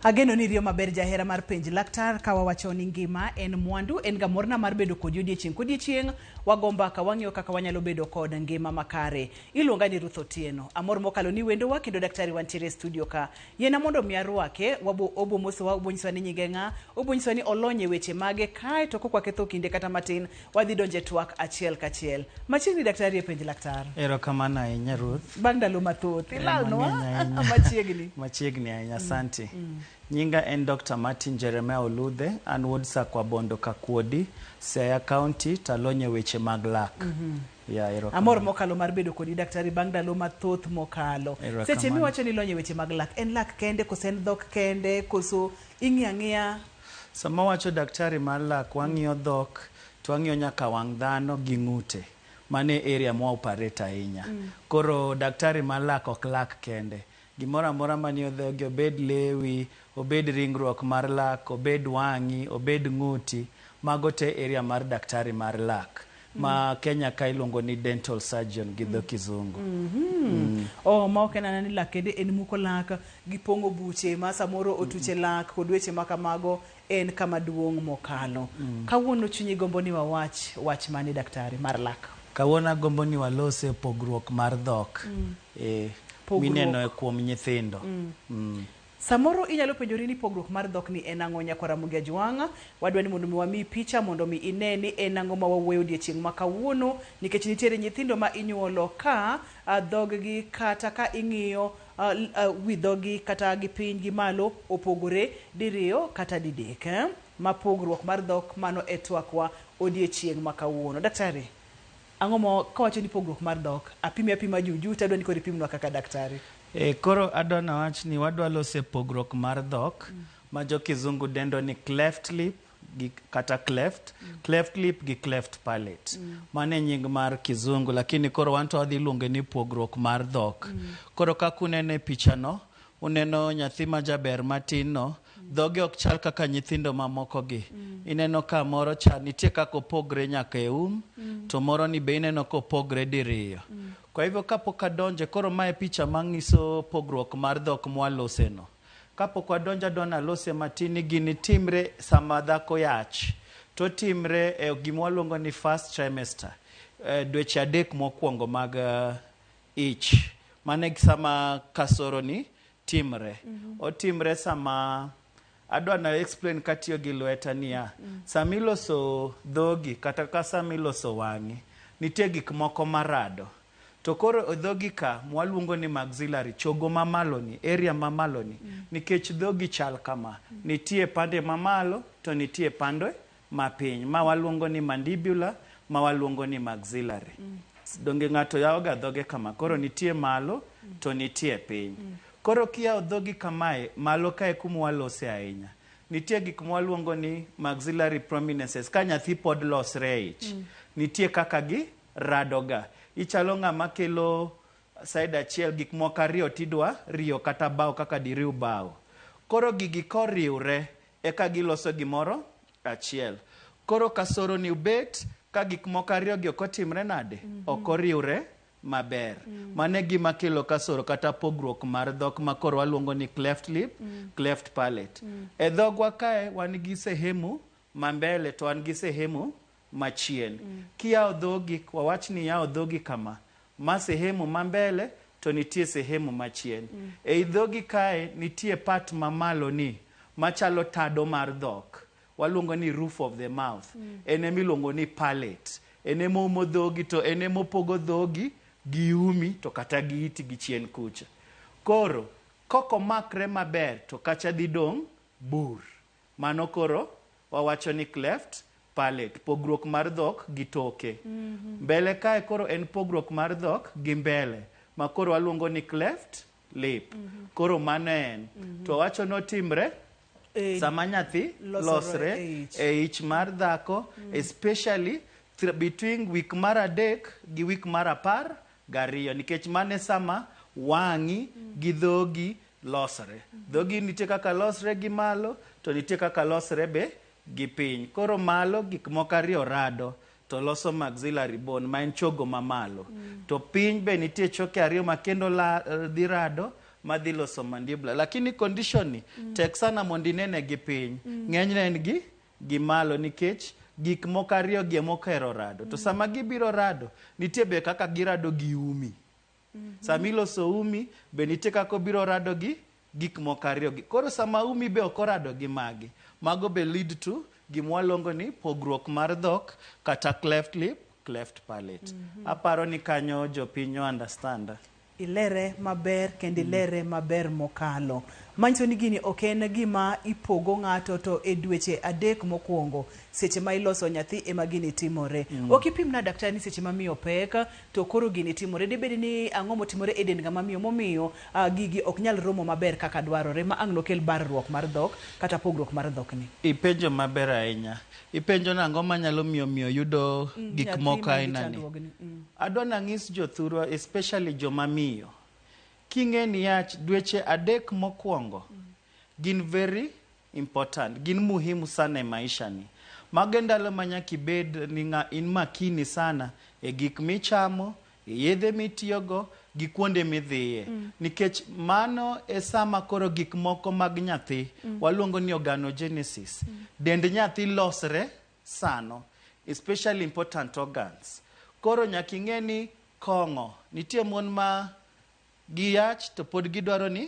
Ageno ni riyo maber jahera mar penj laktar ka wawacho ni ngima en mwandu en gamorna mar bedo kod odiochieng' wagomba ka wang'iyo kaka wanyalo bedo kod ngima makare. Iluonga ni Ruth Otieno. Amor mokalo ni wendowa kendo daktari wantiere studio ka. Yena mondo mi arwake obo mosowa obonyiswa ni nyinge ng'a, obonyiswa ni olonye weche mage kae to kokwa ketho kinde kata matin wadhi donje twak achiel kachiel. Machiegni daktari e penj laktar. Erokamano ahinya Ruth. Bang' ndalo mathoth ilalnwa machiegni ahinya asante. Nyinga en Dr. Martin Jeremiah Oludhe, an wuod Sakwabondo Kakuodi, Siaya County, talonye weche mag lak. Amor mokalo mar bedo kodi daktari bang' ndalo mathoth mokalo. Seche miwacho ni lonye weche mag lak, en lak kende koso en dhok kende koso ing'iyo ang'iya? Sama wacho daktari mar lak, wang'iyo dhok, to wang'iyo nyaka wang' dhano gi ng'ute. Mane area mwa operate ahinya. Koro daktari mar lak ok lak kende. Gimora mora manie dhogi, obed lewi, obed ringruok mar lak, obed wang'i, obed ng'uti, mago te area mar daktari mar lak. Ma Kenya ka iluongo ni dental surgeon gi dho kizungu. Ma ok en ni lak kende en muko lak gi pong'o buche ma samoro otuche lak kod weche makamago en kama duong' mokalo. Kawuono chunyi gombo ni wach mane daktari mar lak? Kawuono gombo ni walose pogruok mar dhok. Mineno e kuom nyithindo. Samoro inyalo penjori ni pogruok mar dhok ni en ang'o nyako Ramogi Ajwang'a. Wadwa ni mondo mi wami picha mondo mi ine ni en ang'o ma wawuoyo odiochieng' ma kawuono nikech nitiere nyithindo ma inyuolo ka dhoggi kata ka ing'iyo wi dhoggi kata gi piny gi malo opogore diriyo kata didek. Ma pogruok mar dhok mano e twakwa odiochieng' ma kawuono. Daktari, ang'o mo kawacho ni pogruok mar dhok apima juju tadwa ni koro ipimnwa kaka daktari? Koro adona wach ni wadwa lose pogruok mar dhok ma jo kizungu dendo ni cleft lip kata cleft lip gi cleft palate. Mane nying mar kizungu lakini koro wanto wadhi luonge ni pogruok mar dhok. Koro kaka unene pichano, uneno nyathi ma jaber matin no, dhoge ok chal kaka nyithindo mamoko gi. Ineno ka moro cha nitie kaka opogre nyaka e to moro ni be ineno ka opogre diriyo. Kwa hivyo kapok adonje, koro mae picha manyiso pogruok mar dhok mwalose no. Kapok adonja dona lose matini gini timre sama dhako yach. To timre e gimwaluongo ni first trimester. Dweche adek mokwongo mag ich. Mane sama kasoro ni timre. Otimre sama adwa na explain katiyo gi lweta niya. Samiloso dhogi kata ka samiloso wang'i. Nitie gik moko marado. To koro dhogi ka mwaluongo ni maxillary, chogo mamalo ni, area mamalo ni. Nikech dhogi chal kama. Nitie pande mamalo to nitie pande mapiny. Ma waluongo ni mandibular, ma waluongo ni maxillary. Donge ng'ato yaoga dhoge kama. Koro nitie malo to nitie piny. Koro kia dhogi kamae, malo kae kumwalose ahinya. Nitie gik mwaluongo ni maxillary prominences. Ka nyathi pod losre ich. Nitie kaka gi radoga. Ichalo ng'ama kelo side achiel gik moko ariyo tidwa riyo kata bao kaka diriw bao. Koro gigi koriwre eka giloso gimoro achiel. Koro kasoro ni ubet ka gik moko ariyo gi okotimre nade okoriwre maber. Mane gima kelo kasoro kata pogruok mar dhok ma koro waluongo ni cleft lip, cleft palate. E dhogwa kae wan gi sehemu mambele to wan gi sehemu machien. Kia dhogi, wawach ni yao dhogi kama. Ma sehemu mambele to nitie sehemu machien. E dhogi kae nitie part mamalo ni machalo tado mar dhok. Waluongo ni roof of the mouth. Ene milongo ni palate. Ene momo dhogi to ene mopogo dhogi gi umi to kata gi iti gi chien kucha. Koro, koko makre maber to kacha didong bur. Mano koro wawacho ni cleft palate, pogruok mar dhok gi toke. Mbele kae koro en pogruok mar dhok gi mbele. Ma koro waluongo ni cleft lip. Koro mano en. To wacho no timre sama nyathi losre e ich mar dhako, especially between week mar 3 gi week mar 12. Nikech mane sama wang'i gi dhogi losre. Dhogi nitie kaka losre gi malo, to nitie kaka losre be gi piny. Koro malo gik moko ariyo rado to loso maxillary bone ma en chogo mamalo. To piny be nitie choke ariyo ma kendo dhi rado madhi loso mandibular. Lakini condition ni tek sana mondo inene gi piny. Ng'enyne en gi malo nikech gik moko ariyo gi mokero rado. To sama gibiro rado, nitie be kaka girado gi umi. Sama iloso umi, be nitie kaka biro rado gi gik moko ariyo gi. Koro sama umi be ok orado gi magi. Mago be lead to gimwaluongo ni pogruok mar dhok kata cleft lip, cleft palate. Aparo ni kanyo jopiny understand. Ilere maber kendi ilere maber mokalo. Manyiso ni gini ok en gima ipogo ng'ato to e dweche 3 mokwongo seche ma iloso nyathi ema gini timore. Ok ipimna daktari ni seche ma miyo pek to koro gini timore. Dibed ni ang'o motimore e dend ng'ama miyo momiyo gigi ok nyal romo maber kaka dwarore ma ang' nokel barruok mar dhok kata pogruok mar dhok ni. Ipenjo maber ahinya. Ipenjo nang'o manyalo miyo yudo gik moko aina ni. Adwa nang'is jothurwa, especially joma miyo. King'e ni yach dweche 3 mokwongo gin very important, gin muhimu sana e maisha ni. Mago ndalo manyaka ibed ni in makini sana e gik michamo, e yedhe mitiyogo, gi kuonde midhiye. Nikech mano e sama koro gik moko mag nyathi, waluongo ni organogenesis. Dend nyathi losre sano, especially important organs. Koro nyaka ing'e ni kong'o, nitie mon ma giyach to pod gidwaro ni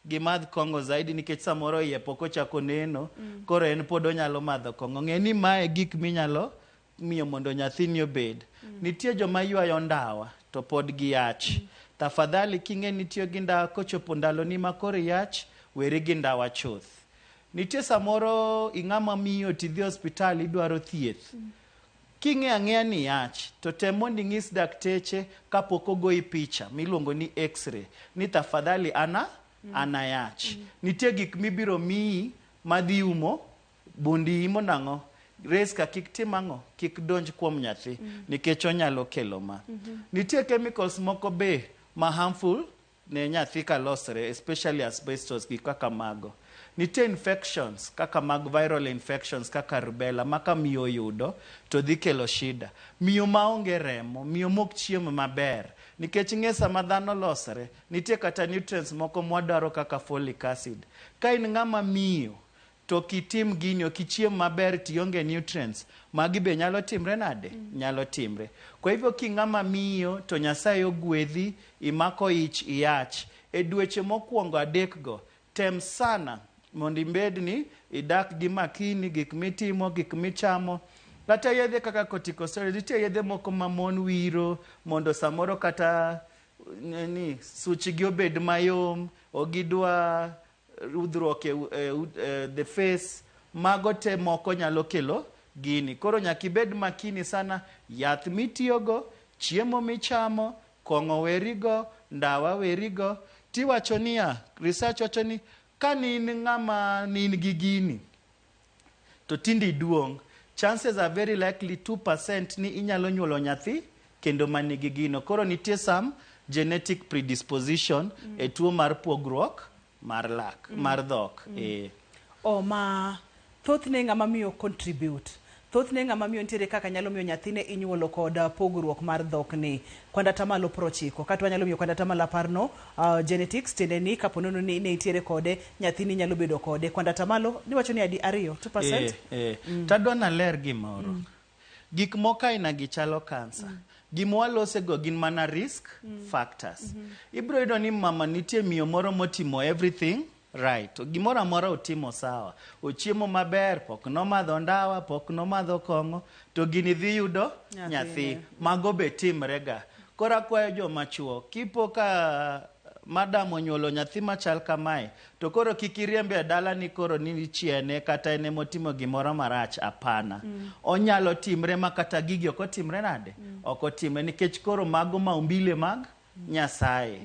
gimadh kong'o zaidi nikech samoro iye pok ochako neno, koro en pod onyalo madho kong'o. Ng'e ni mae gik minyalo miyo mondo nyathini obed. Nitie joma ywayo ndawa to pod giyach. Tafadhali king'e nitiyo gi ndawa kochopo ndalo ni ma koro yach, weri gi ndawa chuth. Nitie samoro ing'ama miyo tidhi hospital idwaro thieth. King'e ang'eya ni yach, to tem mondo ing'is dakteche kapok ogoyi picha miluongo ni x-ray ni tafadhali ana yach. Nitie gik mibiro miyi madhi umo bundi imo nang'o. Res ka kik tim ang'o, kik donj kuom nyathi nikech onyalo kelo ma. Nitie chemicals moko be ma harmful ne nyathi ka losre, especially asbestos gi kaka mago. Nitie infections kaka mag viral infections kaka rubella maka miyo yudo to dhi kelo shida. Miyo maonge remo, miyo mok chiemo maber. Nikech ng'e sama dhano losre, nitie kata nutrients moko mwadwaro kaka folic acid. Ka in ng'ama miyo to kitim gini okichiem maber tionge nutrients, magi be nyalo timre nade? Nyalo timre. Kwa hivyo king'ama miyo to Nyasaye ogwedhi, imako ich iyach. E dweche mokwongo 3 go, tem sana mondo imbed ni idak gi makini, gik mitimo, gik michamo. Kata yedhe kaka corticosteroids, nitie yedhe moko ma mon wiro mondo samoro kata suchgi obed mayom, ogidwa rudhruok the face, mago te moko nyalo kelo gini. Koro nyaka ibed makini sana, yath mitiyogo, chiemo michamo, kong'o werigo, ndawa werigo. Tiwacho niya, research wacho ni ka nin ng'ama nin gi gini to tindi duong', chances are very likely 2% ni inyalo nyuolo nyathi kendo manigi gino. Koro nitie some genetic predisposition e tuo mar pogruok mar lak, mar dhok. Ma thothne ng'ama miyo contribute. Thothne ng'ama miyo nitiere kaka nyalo miyo nyathine inyuolo kod pogruok mar dhok ni. Kwanda tamalo 90, kata wanyalo miyo kwanda tamalo 10 genetics tende ni kaponono ni nitiere kode nyathini nyalo bedo kode. Kwanda tamalo niwacho ni adi 2%. Tadwa naler gimoro. Gik moko aina gi chalo kansa. Gimwalose go gin mana risk factors. Ibro yudo ni mama nitie miyo moro motimo everything right. Gimoro amora otimo sawa. Ochiemo maber, pok nomadho ndawa, pok nomadho kong'o, to gini dhi yudo nyathi. Mago be timrega. Kora kwayo joma chuo, kipo ka madam onyuolo nyathi machal kamae, to koro kikiriembe dala ni koro ni chiene kata ene motimo gimoro marach, apana. Onyalo timre makata gigi oko timre nade? Oko timre nikech koro mago maumbile mag Nyasaye.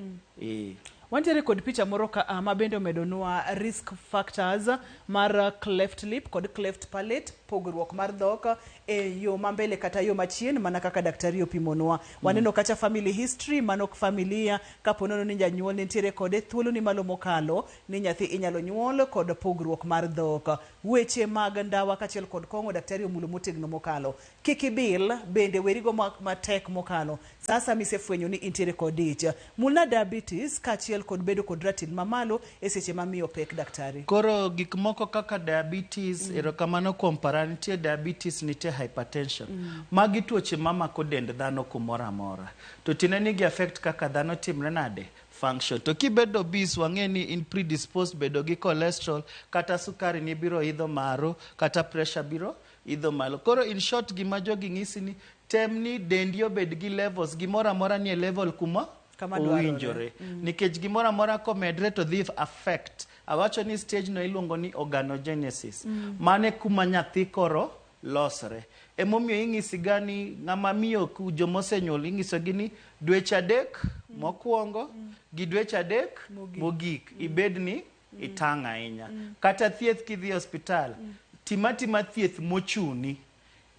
Wantiere kod picha moro ka ma bende omedonwa risk factors mar cleft lip kod cleft palate, pogruok mar dhok e yo mambele kata yo machien mana kaka daktari opimonwa. Waneno kacha family history, manok familia, kaponono ni janyuol nitiere kode thuolo ni malo mokalo ni nyathi inyalo nyuol kod pogruok mar dhok. Weche mag ndawa kachiel kod kong'o daktari omulo motegno mokalo. Kikibil bende werigo matek mokalo. Sasa misefwenyo ni intiere kod ich. Mulna diabetes kachiel kachiel kod bedo kod ratil mamalo e seche mamiyo pek daktari. Koro gik moko kaka diabetes, erokamano kuom para, nitie diabetes, nitie hypertension. Magi tuoche mamako dend dhano kumoro amora. To tineni gi affect kaka dhano timre nade? Function. To kibedo obese wang'e ni in predisposed bedo gi cholesterol, kata sukari ni biro idho malo, kata pressure biro idho malo. Koro in short gima jogi ng'isi ni temni dendi obed gi levels, gimoro amora ni e level kuma owinjore. Nikech gimoro amora komedre to dhi affect. Awacho ni stage no iluongo ni organogenesis. Mane kuma nyathi koro losre. Emomiyo ing'isi gani ng'ama miyo jomosenyuol ing'iso gi ni dweche 3 mokwongo gi dweche 3 mogik ibed ni itang' ahinya. Kata thieth kidhi hospital timatima thieth mochuni.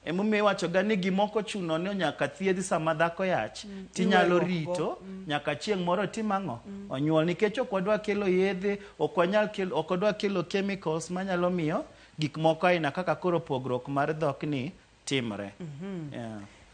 Emomiyo iwacho gani gimoko chuno ni nyaka thiedhi sama dhako yach tinyalo rito nyaka chieng' moro timang'o onyuol, nikech ok wadwa kelo yedhe, ok wadwa kelo chemicals manyalo miyo gik moko aina kaka koro pogruok mar dhok ni timre.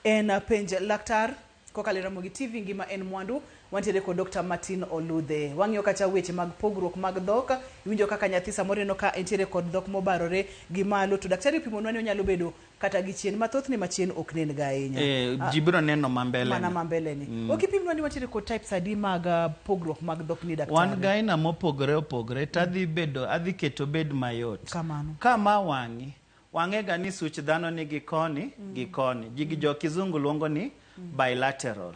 En penj laktar kokalo Ramogi TV ngima en mwandu. Wantiere kod Dr. Martin Oludhe. Wang'iyo kacha weche mag pogruok mag dhok. Iwinjo kaka nyathi samoro no ka entiere kod dhok mobarore gi malo, to daktari pimonwa ni onyalo bedo kata gi chien mathoth ni machien ok nen ga ahinya. Jibiro neno mambele. Mana mambele ni. Okipimnwa ni wantiere kod types adi mag pogruok mag dhok ni daktari? Wan ga aina mopogore adhi keto bed mayot. Kamano. Kama wang'e ga ni such dhano ni gi koni gi koni. Jigi jo kizungu luongo ni bilateral.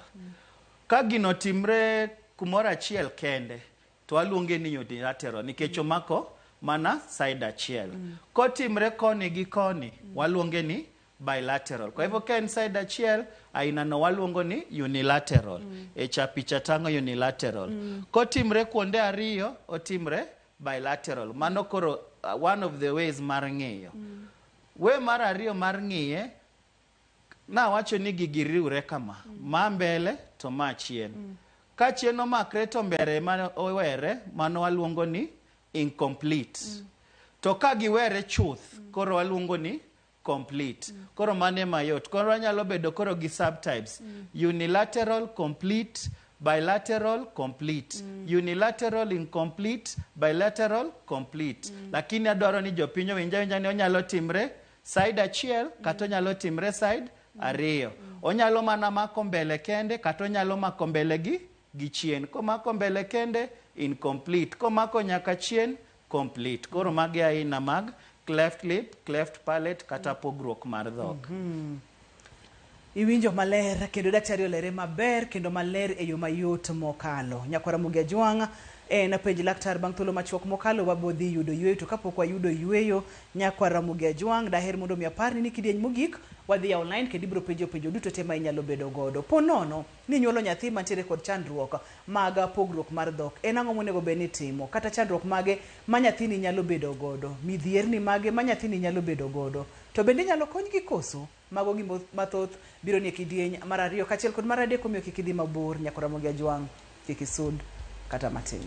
Ka gino timre kumora achiel kende to waluonge ni unilateral nikech omako mana side achiel. Kotimre koni gi koni waluonge ni bilateral. Kwa hivyo ka en side achiel aina no waluongo ni unilateral. E picha tango unilateral. Kotimre kuonde ariyo otimre bilateral. Mano koro one of the ways mar ng'iyo. We mar ariyo mar ng'iye na wacho ni gigiriure kama ma mbele to ma chien. Ka chien omakre to mbere ma owere mano waluongo ni incomplete. To ka giwere chuth koro waluongo ni complete. Koro mane mayot. Koro wanyalo bedo koro gi subtypes. Unilateral, complete, bilateral, complete. Unilateral, incomplete, bilateral, complete. Lakini adwaro ni jopinyo winja ni onyalo timre side achiel kata onyalo timre side ariyo. Onyalo mana mako mbele kende kata onyalo mako mbele gi chien. Komako mbele kende incomplete. Komako nyaka chien complete. Koro magi aina mag cleft lip, cleft palate kata pogruok mar dhok. Iwinjo maler kendo daktari olere maber kendo maler e yo mayot mokalo. Nyakwara Ramogi Ajwang' na penj laktar bang' thuolo machuok mokalo wabodhi yudo yweyo, to kapok wayudo yweyo Nyakwara Ramogi Ajwang' daher mondo mi aparni ni kidieny mogik wadhi online kendo ibiro penjo duto te ma inyalo bedo godo. Ponono ni nyuolo nyathi mantiere kod chandruok mag pogruok mar dhok, en ang'o monego bed ni timo, kata chandruok mage ma nyathini nyalo bedo godo, midhierni mage ma nyathini nyalo bedo godo, to bende nyalo konygi koso? Mago gi mathoth biro ni kidieny mar ariyo kachiel kod mar adek. Omiyo kik idhi mabor. Nyakwara Ramogi Ajwang' kik isud kata matin.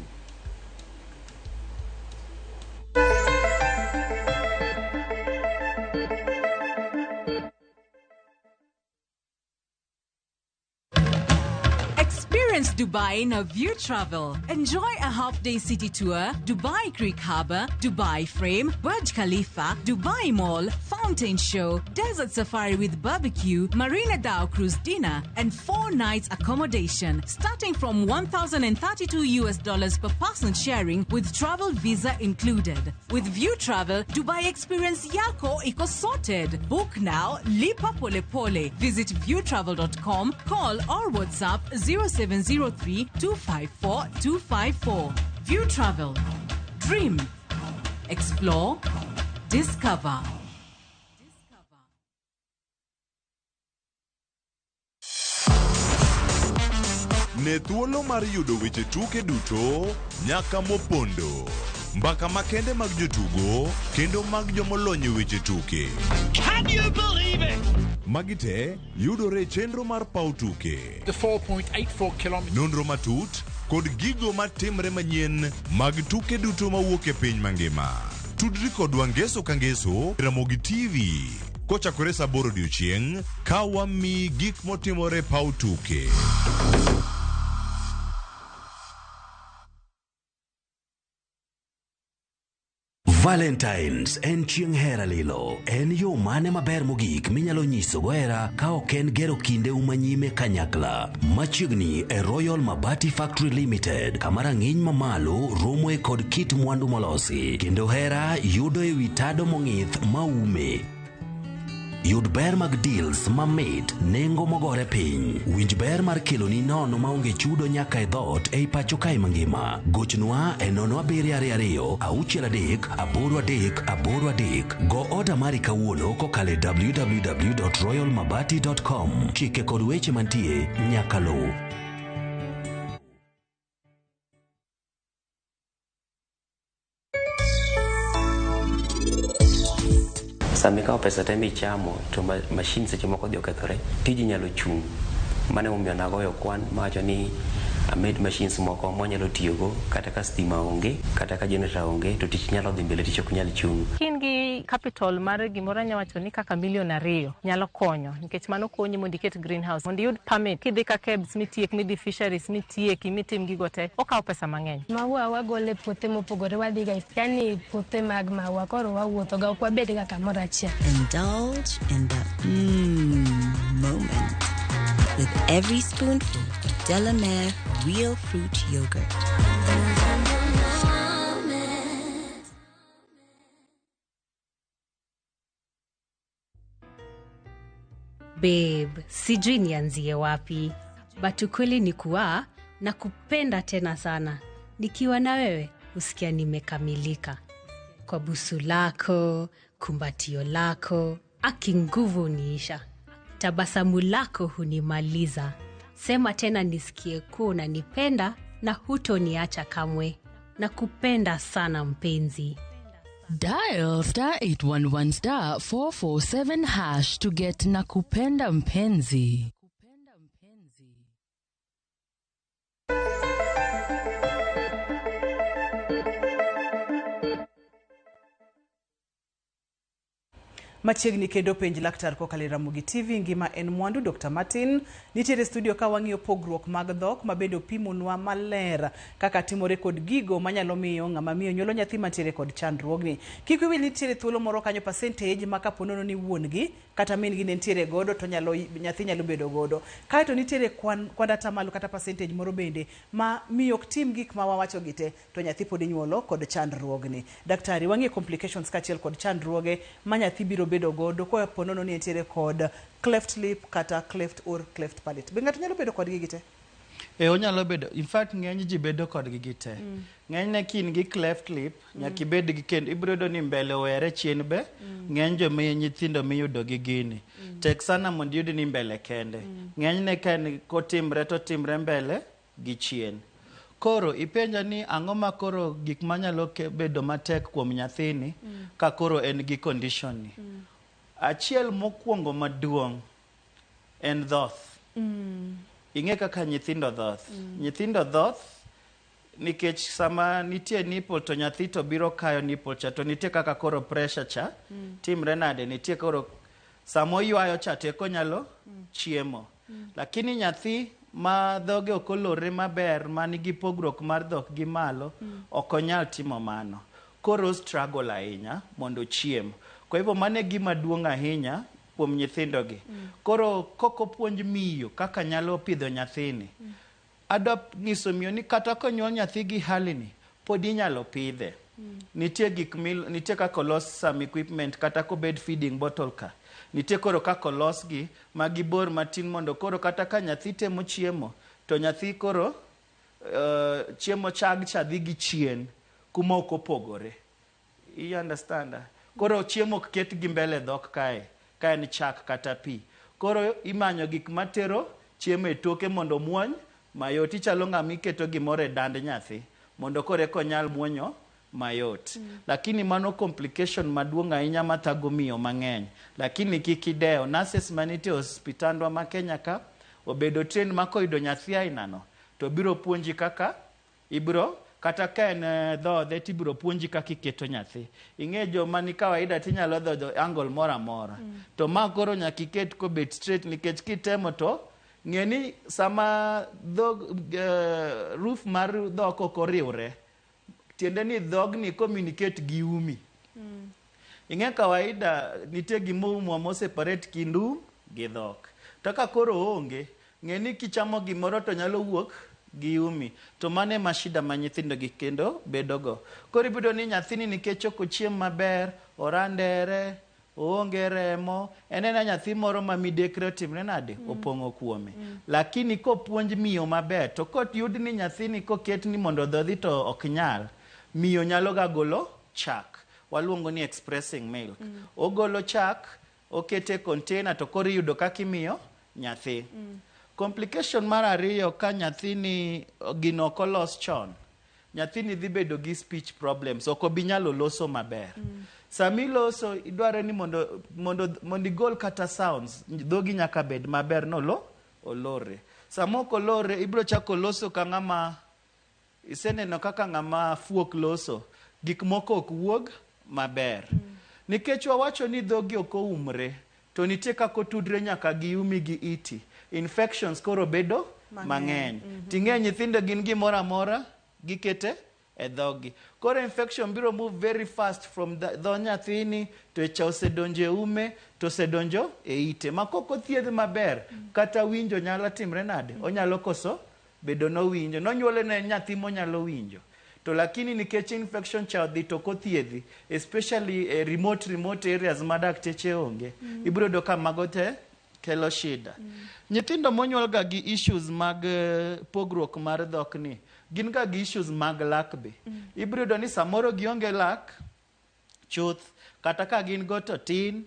Experience Dubai in a View Travel. Enjoy a half-day city tour, Dubai Creek Harbour, Dubai Frame, Burj Khalifa, Dubai Mall, Fountain Show, Desert Safari with barbecue, Marina Dow Cruise dinner, and 4 nights accommodation, starting from $1,032 per person sharing with travel visa included. With View Travel, Dubai experience yako iko sorted. Book now, lipa pole pole. Visit viewtravel.com, call or WhatsApp 0703 254 254. View Travel. Dream. Explore. Discover. Ne thuolo mar yudo weche tuke duto nyaka mopondo. Mbaka makende mag jotugo kendo mag jomolony weche tuke. Can you believe it? Magite yudore chenro mar paw tuke. The 4.84 kilometers. Nonro matut kod gigo matimre manyien mag tuke duto mawuok e piny mangima. Tudri kodwa ngeso ka ngeso Ramogi TV. Kochakore saa 8 odiechieng' ka wami gik motimore paw tuke. Valentines en chieng' hera lilo. En yo mane maber mogik minyalo nyiso hera ka ok en gero kinde umanyime kanyakla. Machiegni e Royal Mabati Factory Limited, kama rang'iny mamalo romoe kod kit mwandu molosi. Kendo hera yudo e wi tado mong'ith maume. Yud ber mag deals mamit, nengo mogore piny. Winj ber mar keloni nono maonge chudo nyaka e dhot ei pacho kae mangima. Gochnwa e 07223 Go oda mari kawuono kokale www.royalmabati.com. Chike kod weche mantie nyaka lu. Sami ka pesa te michamo to machine seche moko dhi okethore, tiji nyalo chung'. Mane omiyo nagoyo kwan mawacho ni amed machines moko mwanyalo tiyogo kata ka stima onge kata ka generator onge to tich nyalo dhi mbele, tich ok nyal chung'. Kin gi capital mar gimoro nyawacho ni kaka $2 million nyalo konyo nikech mano konyi mondo iket greenhouse mondo iyud permit kidhi ka kebs mitiek midhi fisheries mitieki mitim gigo te okawo pesa mang'eny. Maua wagole puothe mopogore wadhi ga yani puothe mag maua koro wawuotho ga ok wabed ga kamoro achiel. Indulge in the moment with every spoonful of Delamere real fruit yogurt. Babe, sijui nianzie wapi, but ukweli ni kuwa na kupenda tena sana. Nikiwa na wewe, usikia nimekamilika. Kwa busu lako, kumbatio lako, aki nguvu uniisha. Tabasamu lako hunimaliza. Sema tena nisikie kuwa unanipenda na hutoniacha kamwe. Na kupenda sana mpenzi. Dial *811*447# to get Nakupenda Mpenzi. Machiegni kendo penj laktar kokale Ramogi TV ngima en mwandu. Dr. Martin nitiere studio ka wang'iyo pogruok mag dhok mabedo pimonwa maler kaka timore kod gigo manyalo miyo ng'ama miyo nyuolo nyathi mantiere kod chandruogni. Kik wiyi nitiere thuolo moro kanyo percentage ma kaponono ni wuon gi kata min gi nitiere godo to nyathi nyalo bedo godo. Kae to nitiere kwan atamalo kata percentage moro bende ma miyo ok tim gik ma wawacho gite to nyathi pod inyuolo kod chandruogni. Daktari, wang'iyo complications kachiel kod chandruoge ma nyathi biro bedo godo ko ponono ni nitiere kod cleft lip kata cleft or cleft palate. Be ng'ato nyalo bedo kod gite? Onyalo bedo. In fact ng'eny ji bedo kod gite. Ng'eny ne kin gi cleft lip nyaka ibed gi kendo ibrodo ni mbele were chien be ng'eny jo mi nyithindo miyudo gi gini. Tek sana mondo yud ni mbele kende. Ng'eny ne kan kotimre to timre mbele gi chien. Koro ipenja ni ang'o ma koro gik manyalo bedo matek kuom nyathini ka koro en gi condition ni. Achiel mokwongo maduong' en dhoth. Ing'e kaka nyithindo dhoth. Nyithindo dhoth nikech sama nitie nipple to nyathi to biro kayo nipple cha to nitie kaka koro pressure cha timre nade, nitie koro samo ywayo cha teko nyalo chiemo. Lakini nyathi ma dhoge okolore maber manigi pogruok mar dhok gi malo ok onyal timo mano. Koro struggle ahinya mondo chiem. Kwa hivyo mane gima duong' ahinya kuom nyithindo gi. Koro koko puonj miyo kaka nyalo pidho nyathini. Adwa nyiso miyo ni kata konyuol nyathi gi halini pod inyalo pidhe. Nitie kaka los some equipment kata kobed feeding bottle ka. Nitie koro kaka los gi magibor matin mondo koro kata ka nyathi temo chiemo to nyathi koro chiemo chag cha dhi gi chien kuma ok opogore. You understand? Koro chiemo ok ket gi mbele dhok kae en chak kata pi. Koro imanyo gik matero chiemo e toke mondo muony mayot. Ichalo ng'ama iketo gimoro e dand nyathi mondo kore konyal muonyo mayot. Lakini mano complication maduong' ahinya mathago miyo mang'eny. Lakini kik idewo. Nurses manitie hospitandwa ma Kenya ka obedo train ma koyudo nyathi ainano to biro puonji kaka ibro kata ka en dhodhe tibiro puonji kaka iketo nyathi. Ing'e joma ni kawaida tinyalo dhodho angle moro amora. To ma koro nyaka iket kobet straight nikech kitemo to ng'e ni sama roof mar dhok ok oriwre tiende ni dhogni communicate gi umi Ing'e kawaida nitie gimoro mo separate kindu gi dhok. To ka koro onge, ng'e ni kichamo gimoro to nyalo wuok gi umi. To mane mashida ma nyithindo gi kendo bedogo. Koro ibedo ni nyathini nikech ok ochiem maber, orandere, oonge remo, en nyathi moro ma midekre otimre nade opong'o kuome. Lakini kopuonj miyo maber, to koyud ni nyathini koket ni mondo dhodhi to ok nyal, miyo nyalo ga golo chak. Waluongo ni expressing milk. Ogolo chak, okete container to koro yudo kaka imiyo nyathi. Complication mar ariyo ka nyathini gino kolos chon. Nyathini dhi bedo gi speech problems, ok obi nyalo loso maber. Sami loso idwaro ni mondo igol kata sounds, dhogi nyaka bed maber olore. Samoko olore ibro chako loso ka ng'ama iseneno kaka ng'ama fuok loso, gik moko ok wuog maber. Nikech wawacho ni dhogi ok oumre, to nitie kako tudre nyaka gi umi gi iti. Infections koro bedo mang'eny. Ting'e nyithindo gin gimoro amora gikete e dhogi. Koro infection biro move very fast from dho nyathini to cha osedonjo e ume to osedonjo e ite. Ma koko thiedh maber, kata winjo nyalo timre nade? Onyalo koso bedo no winjo. Nonyuole ne nyathi monyalo winjo. To lakini nikech infection cha odhi to kothiedhi, especially remote areas ma dakteche onge, ibiro do ka mago te kelo shida. Nyithindo monyuol ga gi issues mag pogruok mar dhok ni, gin ga gi issues mag lak be. Ibiro do ni samoro gionge lak chuth, kata ka gin go to tin,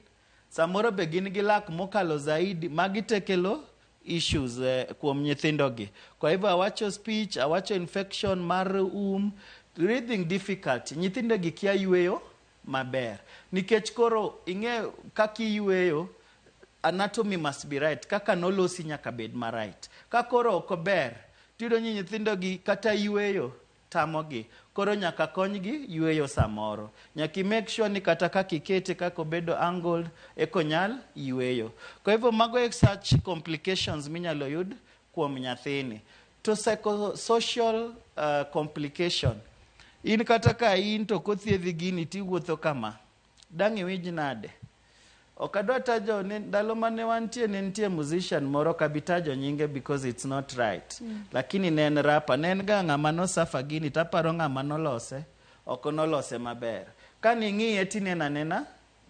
samoro be gin gi lak mokalo zaidi, magi te kelo issues kuom nyithindo gi. Kwa hivyo awacho speech, awacho infection mar breathing difficulty, nyithindo gi kia yweyo maber. Nikech koro ing'e kaka yweyo, anatomy must be right, kaka nolosi nyaka bed ma right. Ka koro ok ber, tiyudo ni nyithindo gi kata yweyo tamogi, koro nyaka konygi yweyo samoro. Nyaki make sure ni kata kaka ikete kaka obedo angled eko nyal yweyo. Kwa hivyo mago e such complications minyalo yud kuom nyathini. To psychosocial complication, in kata ka in to kothiedhi gini tiwuotho kama, dang' iwinj nade? Ok adwa tajo, ndalo mane wantie ne nitie musician moro kabitajo nyinge because it's not right. Lakini ne en rapa, ne en ga ng'ama nosafa gini, taparo ng'ama nolose, ok nolose maber. Kani ng'iye tinena nena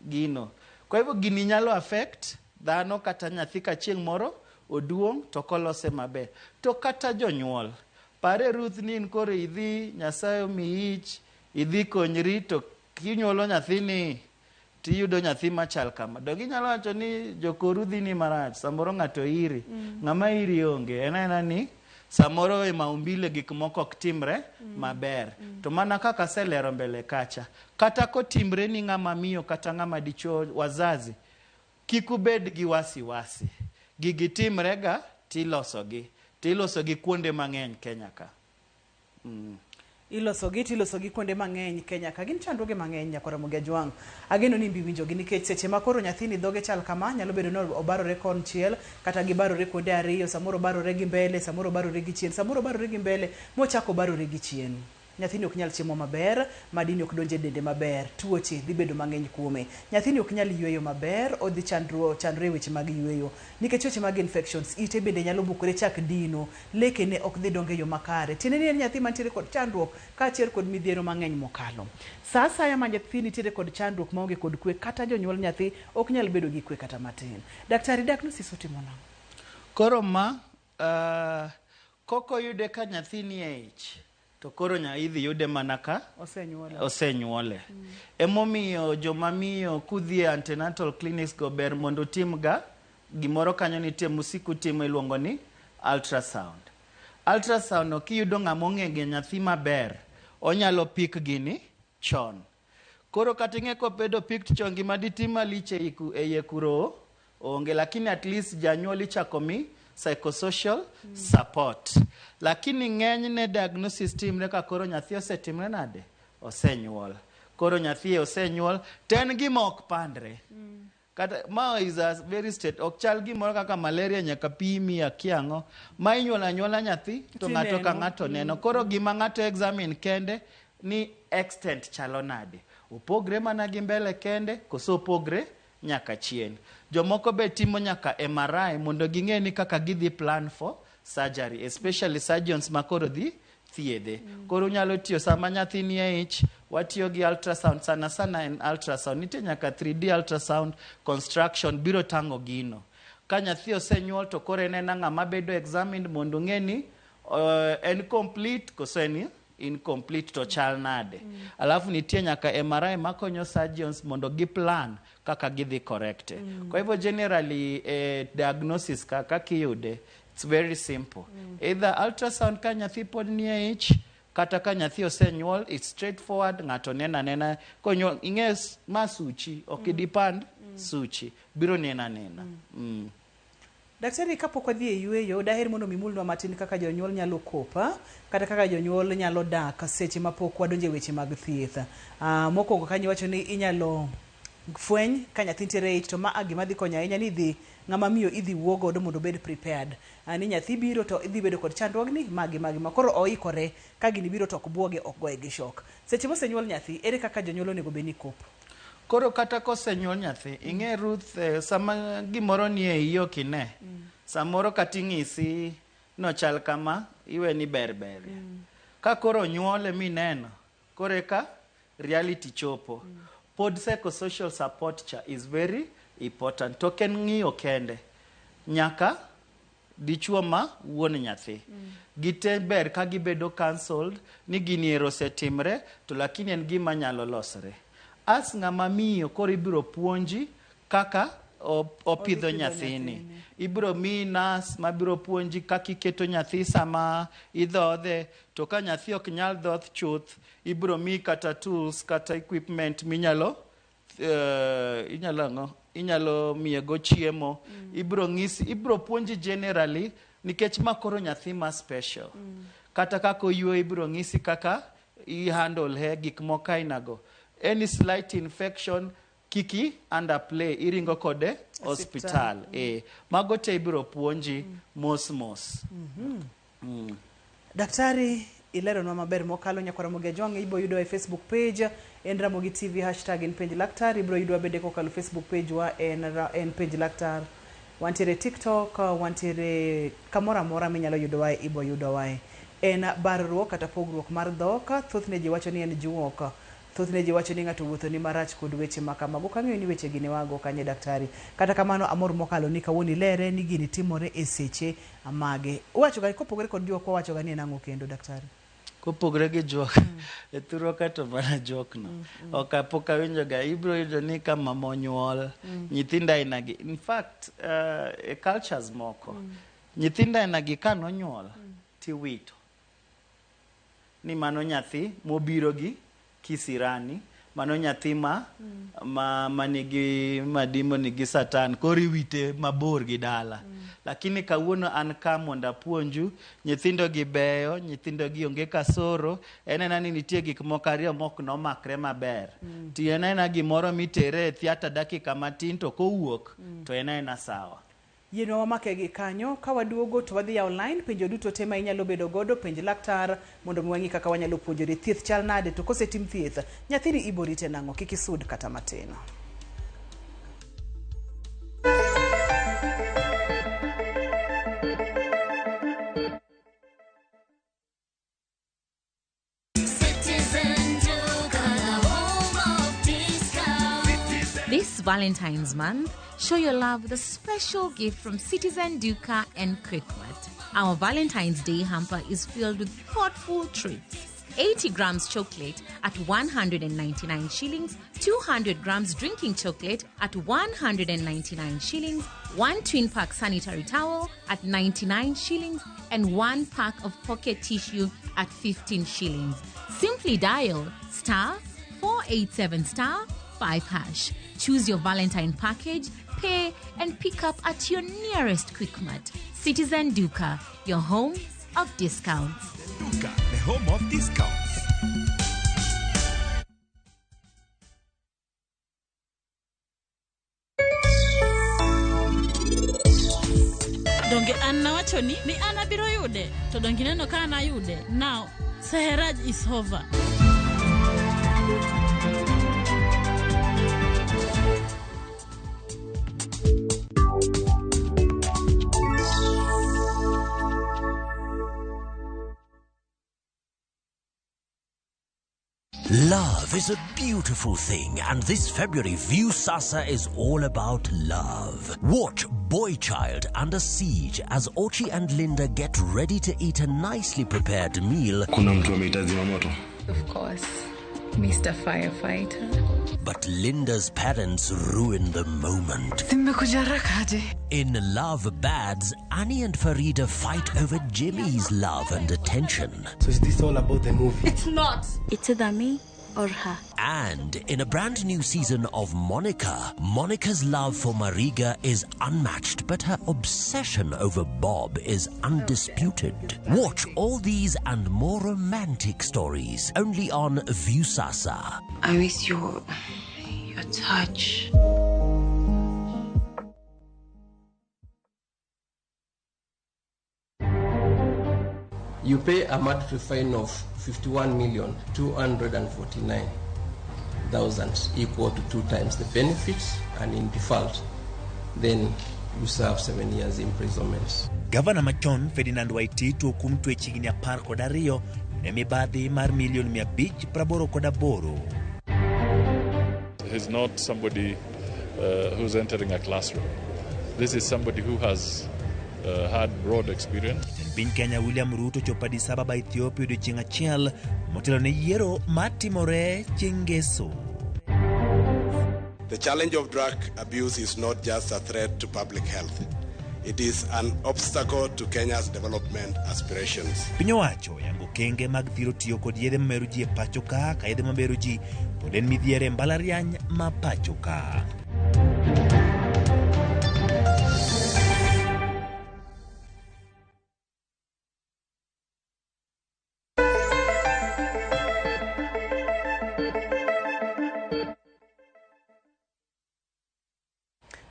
gino. Kwa hivyo gini nyalo affect dhano kata nyathi ka chieng' moro oduong' to kolose maber. To kata jonyuol, pare Ruth ni in koro idhi, Nyasaye omiyi ich, idhi konyri to kinyuolo nyathini tiyudo nyathi machal kama. Dogi nyalo wacho ni jokoru dhi ni marach, samoro ng'ato iri, ng'ama iri onge, ena ni samoro e maumbile gik moko ok timre maber. To mana kaka selero mbele kacha, kata kotimre ni ng'ama miyo kata ng'ama dichuo, wazazi, kikubed gi wasiwasi. Gigi timre ga tilosogi kuonde mang'eny Kenya ka. Ilosogi kuonde mang'eny Kenya ka. Gin chandruoge mang'eny nyakora Ramogi Ajwang'. Ageno ni mbiwinjogi nikech seche ma koro nyathini dhoge chal kama, nyalo bedo ni obarore konchiel, kata gibarore kuonde ariyo, samoro barore gi mbele, samoro barore gi chien, samoro barore gi mbele, mochako barore gi chien. Nyathini ok nyal chiemo maber, madini ok donje dende maber, tuoche dhi bedo mang'eny kuome. Nyathini ok nyal yweyo maber, odhi chandre weche mag yweyo. Nikech weche mag infections, ite bende nyalo bukore chak dino, lekene ok dhi donge yo makare. Tiende ni en nyathi mantiere kod chandruok, kaachiel kod midhiero mang'eny mokalo. Sa asaya ma nyathi nitiere kod chandruok maonge kod kwe, kata jonyuol nyathi ok nyal bedo gi kwe kata matin. Daktari, diagnosis otimo nang'o? Koro ma, koko yude ka nyathini e ich, to koro idhi yude mana ka osenyuole. Emomiyo jomamiyo kudhi antenatal clinics go ber mondo tim ga gimoro kanyo nitie musiku timo iluongo ni ultrasound. Ultrasound kiyudo ng'ama ong'e nyathi maber, onyalo pick gini chon. Koro kata ing'e kobedo picked chon, gima ditim malich e iye kuro onge, lakini at least janyuol ichako mi psychosocial support. Lakini ng'enyne diagnosis timre ka koro nyathi osetimre nade? Osenyuol. Koro nyathi osenyuol, ten gima ok pandre. Kata ma is a very state, ok chal gimoro kaka malaria nyaka pimi akiang'o, ma inyuola nyuola nyathi to ng'ato ka ng'ato neno. Koro gima ng'ato examine kende ni extent chalo nade. Opogre mana gi mbele kende koso opogre nyaka chien. Jomoko be timo nyaka MRI mondo ging'e ni kaka gidhi plan for surgery, especially surgeons makoro dhi thiedhe. Koro nyalo tiyo sama nyathi ni e ich, watiyo gi ultrasound, sana en ultrasound. Nitie nyaka 3D ultrasound construction biro tango gino. Ka nyathi osenyuol to koro en ng'ama bedo examined mondo ng'e ni en complete koso en incomplete to chal nade. Alafu nitie nyaka MRI makonyo surgeons mondo gi plan kaka gidhi correcte. Kwa hivyo generally diagnosis kaka kiyude, it's very simple. Either ultrasound ka nyathi pod ni e ich, kata ka nyathi osenyuol, it's straightforward, ng'ato nena. Konyo ing'e masuchi, okidipand suchi, biro nena. Daktari, kapok wadhi e yueyo, daher mondo mimulnwa matin kaka jonyuol nyalo kopa, kata kaka jonyuol nyalo dak seche mapok wadonje weche mag thieth. Mokwongo kanyo wacho ni inyalo fweny ka nyathi nitiere ich, to ma gima dhi konyo ahinya ni ng'ama miyo idhi wuo godo mondo bed prepared. Ni nyathi biro to idhi bedo kod chandruogni magi koro oikore ka gini biro to ok buoge, ok goye gi shock. Seche mosenyuol nyathi, ere kaka jonyuol onego bed ni kopo? Koro kata kosenyuol nyathi, ing'e Ruth, sama gimoro ni e iyo kine, samoro kata ing'isi nochal kama, iwe ni ber. Ka koro nyuole mineno, kore ka reality chopo. Pod psychosocial support cha is very important. Token ng'iyo kende, nyaka dichuo ma wuon nyathi. Gite ber ka gibedo cancelled ni gini ero setimre, to lakini en gima nyalo losre. As ng'ama miyo koro ibiro puonji kaka opidho nyathini. Ibiro mi nas mabiro puonji kaka iketo nyathi sama idhodhe, to ka nyathi ok nyal dhoth chuth, ibiro mi kata tools kata equipment minyalo inyalo miyego chiemo. Ibiro puonji generally nikech makoro nyathi ma special. Kata kako yue ibiro ng'isi kaka handle he gik moka inago. Any slight infection kiki underplay iringo kode hospital. Mago te ibiro puonji mos. Daktari, ilero nwa maber mokalo nyakwara Ramogi Ajwang' ibo yudo e Facebook page en Ramogi TV # en page laktar. Ibiro yudo bende kokalo Facebook page wa en page laktar. Wantiere TikTok, wantiere kamora mora minyalo yudo wa ibo yudo wa en barruok kata pogruok mar dhok. Thothne ji wacho ni en juok. Thothne ji wacho ni ng'ato wuotho ni marach kod weche makamago. Kang'eyo ni weche gini wago kanye daktari. Kata kamano amor mokalo ni kawuoni lere ni gini timore e seche mage. Wacho ga kopogore kod juok wacho ga ni nang'o kendo daktari? Kopogore gi juok, e thuro kato mana juok no. Pok awinjo ga, ibiro yudo ni kama monyuol, nyithinda inagi. In fact, cultures moko, nyithinda inagi ka nonyuol, tiwito. Ni mano nyathi mobiro gi kisirani, mano nyathi manigi madimo nigi satan, kori wite mabor gi dala. Lakini kawuono an ka mondo apuonju, nyithindo gi beyo, nyithindo gi onge kasoro, enena ni nitie gik moko ariyo mok nomakre maber. Ti enena gimoro mitere e theater dakika matin to kowuok, to enena sawa. Yeno wamake gi kanyo, ka waduogo to wadhi online, penjo duto tema inyalo bedo godo, penj laktar, mondo mwangi kaka wanyalo puonjore thieth chal nade, to kose tim thieth, nyathini iborite nang'o, kik isud kata matino. This Valentine's month, show your love with a special gift from Citizen Duca and Crickmart. Our Valentine's Day hamper is filled with thoughtful treats. 80 grams chocolate at 199 shillings, 200 grams drinking chocolate at 199 shillings, 1 twin pack sanitary towel at 99 shillings, and 1 pack of pocket tissue at 15 shillings. Simply dial *487*5#. Choose your Valentine package, pay, and pick up at your nearest Quickmart. Citizen Duca, your home of discounts. Duca, the home of discounts. Donge Anna wacho ni Anna biro yude, to donge neno ka Anna yude. Now, Seheraj is over. Love is a beautiful thing, and this February, View Sasa is all about love. Watch Boy Child Under Siege as Ochi and Linda get ready to eat a nicely prepared meal. Kuna mtu ameita zimamoto? Of course, Mr. Firefighter. But Linda's parents ruin the moment. In Love Bads, Annie and Farida fight over Jimmy's love and attention. So is this all about the movie? It's not. It's either me or her. And in a brand new season of Monica, Monica's love for Mariga is unmatched, but her obsession over Bob is undisputed. Watch all these and more romantic stories only on View Sasa. I miss your touch. You pay a monthly fine of 51,249,000, equal to 2 times the benefits, and in default, then you serve 7 years imprisonment. Governor Machon Ferdinand Waititu okumtwe chigni 12 e mibadhi mar milion 588. He's not somebody who's entering a classroom. This is somebody who has had broad experience. Piny Kenya William Ruto chopo Addis Ababa Ethiopia odiochieng' achiel motelo ne yiero matimore chieng' Ngeso. The challenge of drug abuse is not just a threat to public health. It is an obstacle to Kenya's development aspirations. Piny owacho yango kenge mag thiro tiyo kod yedhe mamero ji e pacho ka yedhe mamero ji pod en midhiere mbalariany ma pacho ka.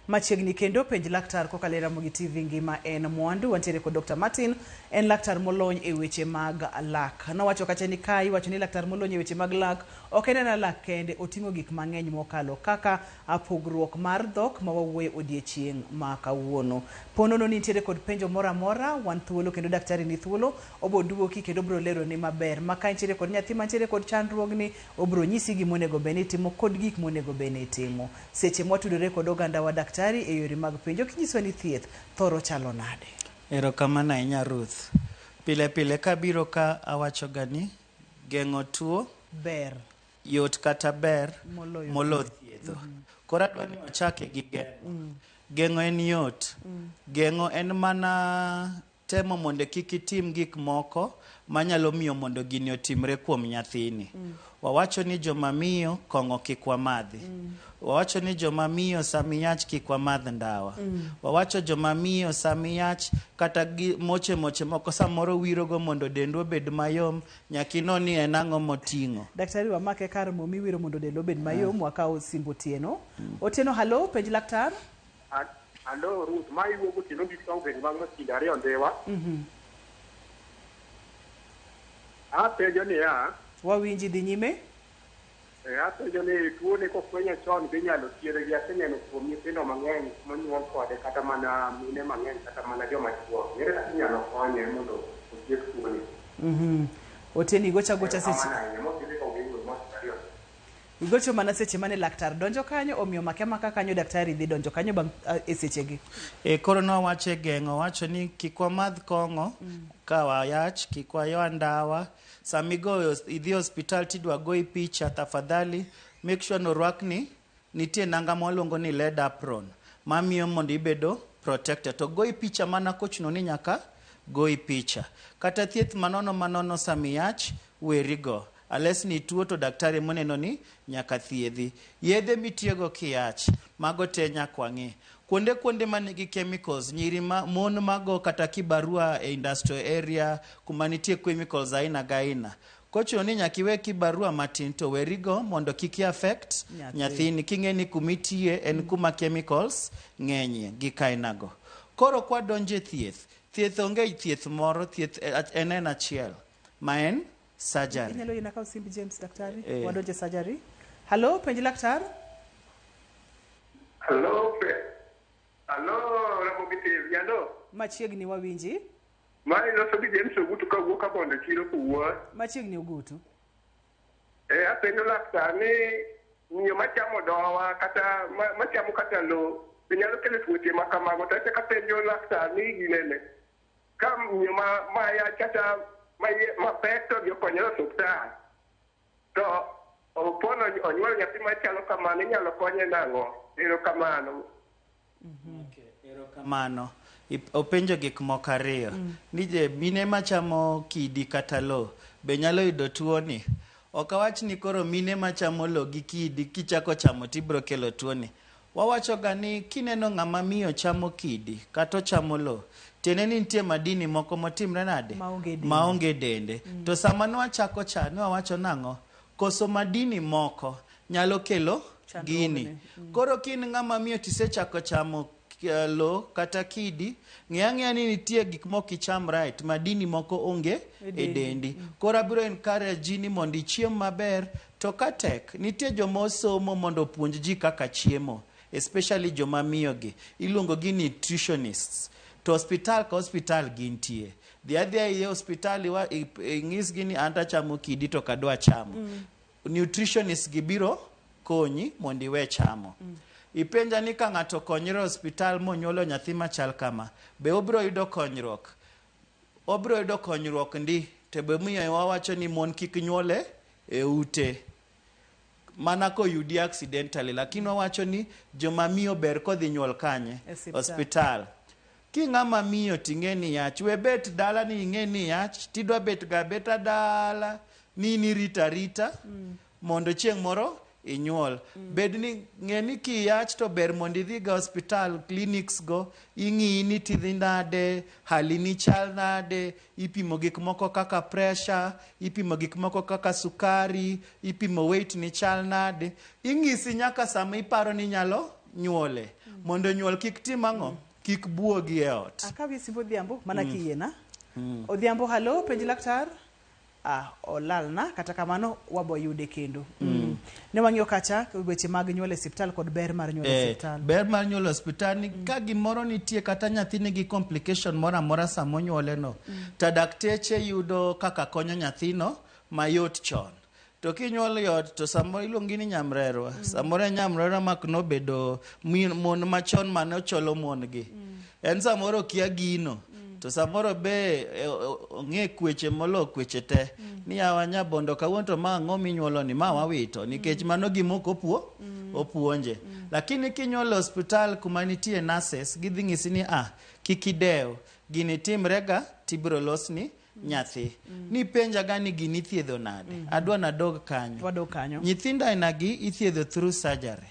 Machiegni kendo penj laktar kokalo Ramogi TV ngima en mwandu. Wantiere kod Dr. Martin, en laktar molony e weche mag lak. Nowacho kacha ni kai wacho ni laktar molony e weche mag lak ok en na lak kende, oting'o gik mang'eny mokalo kaka pogruok mar dhok ma wawuoye odiechieng' ma kawuono. Ponono nitiere kod penjo moro amora, wan thuolo kendo daktari ni thuolo, obo duoki kendo bro lero ni maber. Maka nitiere kod nyathi mantiere kod chandruogni, obro nyisi gima onego beni timo kod gik monego beni timo. Seche mwatudore kod oganda wa daktari e yore mag penjo kinyiso ni thieth thoro chalo nade. Erokamano ahinya Ruth. Pile pile kabiro ka awacho gani geng'o tuo ber yot kata ber molo thiedho. Kora dwani wachake gi geng'o. Geng'o en yot. Geng'o en mana temo mondo kik itim gik moko manyalo miyo mondo gini otimre kuom nyathini. Wawacho ni joma miyo kong'o kik wamadhi. Wawacho ni joma miyo samiyach kik wamadh ndawa. Wawacho joma miyo samiyach kata moche moko samoro wirogo mondo dendwa obed mayom, nyakino ni en ang'o moting'o. Daktari wamake kar momi wiro mondo dendwa obed mayom, wakao simbo Otieno. Otieno, halo, penj laktar. Halo Ruth, ma iwuogo Otieno gi songre mag masinde ariyo ndewa. Apenjo ni ya wawinji dhi nyime. Apenjo ni tuo ni kofwenyo chon be inyalo thiedhe gi aseneno kuom nyithindo mang'eny monyuol kode kata mana mine mang'eny kata mana joma chuo. Ere kaka inyalo konye mondo othiedh tuo ni? Otieno gocha seche. Igocho mana seche mane laktar donjo kanyo, omiyo make kanyo daktari dhi donjo kanyo bang' e sechegi. Koro nowacho geng'o, wacho ni kik wamadh kong'o ka wayach, kik waywa ndawa. Samigo idhi hospital tidwa goi picha, tafadhali make sure norwakni nitie nanga mwaluongo ni lead apron mamiyo mondo ibedo protected. To goi picha mana kochno ni nyaka goi picha. Kata thieth manono samiyach werigo. Ales ni tuo to daktari moneno ni nyaka thiedhi. Yedhe mitiyogo kiyach, mago te nyakwang'e. Kuonde manigi chemicals, nyiri mon mago kata kibarua e industrial area, kuma nitie chemicals aina gaina. Kocho ni nyakiwe kibarua matin to werigo mondo kiki affect nyathini. King'eni kumitie en kuma chemicals ng'enye gi kainago. Koro kwa donje thieth onge thieth moro, thieth en achiel. Maen surgery. Inyalo yena kao simbi James daktari. Wadonje surgery. Halo, penj laktar. Halo, Ramogi TV, halo. Machiegni wawinji. Mai loso gi James Ogutu ka wuoka bonde chiro kuwa. Machiegni Ogutu. Apenjo laktar ni miyo machamo dowa kata machamo kata lo nyalo kelo tuoche ma kamago. To ka penjo laktar ni ginene ka miyo ma ya kata ma pek to jokonyo osuptal to opono onyuol nyathi machalo kamano inyalo konye nang'o? Erokamano. Erokamano. Openjo gik moko ariyo. Nije mine machamo kidi kata lo be nyalo yudo tuoni. Ok awach ni koro mine machamo lo gi kidi kichako chamo tibro kelo tuoni. Wawacho ga ni kineno ng'ama miyo chamo kidi kata chamo lo, tiende ni nitie madini moko motimre nade maonge dende. To sama nwachako cha ne wawacho nang'o? Koso madini moko nyalo kelo gini. Koro kin ng'ama miyo tisechako chamo lo kata kidi, ng'eya ni nitie gik moko icham right, madini moko onge e dendi. Koro abiro encourage ji ni mondo ichiem maber, to ka tek nitie joma osomo mondo opuonj ji kaka chiemo, especially joma miyo gi. Iluongo gi nutritionists. To hospital ka hospital gintie. The other year hospital ing'is gi ni anta chamo kidi to kadwa chamo. Nutritionists gibiro konyi mondo iwe chamo. Ipenja ni ka ng'ato konyre hospital monyuolo nyathi machal kama, be obiro yudo konyruok? Obiro yudo konyruok ndi, to be miyo wawacho ni mon kik nyuole e ute. Mana ko yudi accidentally, lakini wawacho ni joma miyo ber kodhi nyuol kanye? Hospital. Ki ng'ama miyo ting'eni yach, we bet dala ni ing'eni yach, tidwa bet ga beta dala, ni rita, mondo chieng' moro inyuol. Bed ni ng'eni ki yach to ber mondo idhi ga hospital, clinics go, ing'i ni tidhi nade, hali ni chal nade, ipimo gik moko kaka pressure, ipimo gik moko kaka sukari, ipimo weight ni chal nade. Ing'isi nyaka sama iparo ni nyalo nyuole. Mondo nyuol kik tim ang'o? Kik buogi e ot. Akawi simbo Odhiambo mana kiyiena. Odhiambo, halo, penji laktar. Olalna kata kamano wabo yude kendo. Ne wang'iyo kacha weche mag nyuol e hospital kod ber mar nyuol e hospital. Ber mar nyuol e hospital ni ka gimoro nitie kata nyathi nigi complication moro amora sama onyuole no, to dakteche yudo kaka konyo nyathino mayot chon. To kinyuol yot to samoro iluongi ni nyamrerwa. Samoro nyamrerwa mak nobedo mon machon mane ocholo mon gi. En samoro kia gino. To samoro be ong'e kweche molo kweche te. Ni awanya bondo kawuono to ma ang'o minyuolo ni ma wawito. Nikech mano gimoko opuonje. Lakini kinyuolo hospital kuma nitie nurses, gidhi ng'isi ni kik idew. Gini timrega tibiro losni nyathi. Ni penja gani gini thiedho nade? Adwa nadog kanyo. Wadog kanyo. Nyithindo ainagi ithiedho through surgery.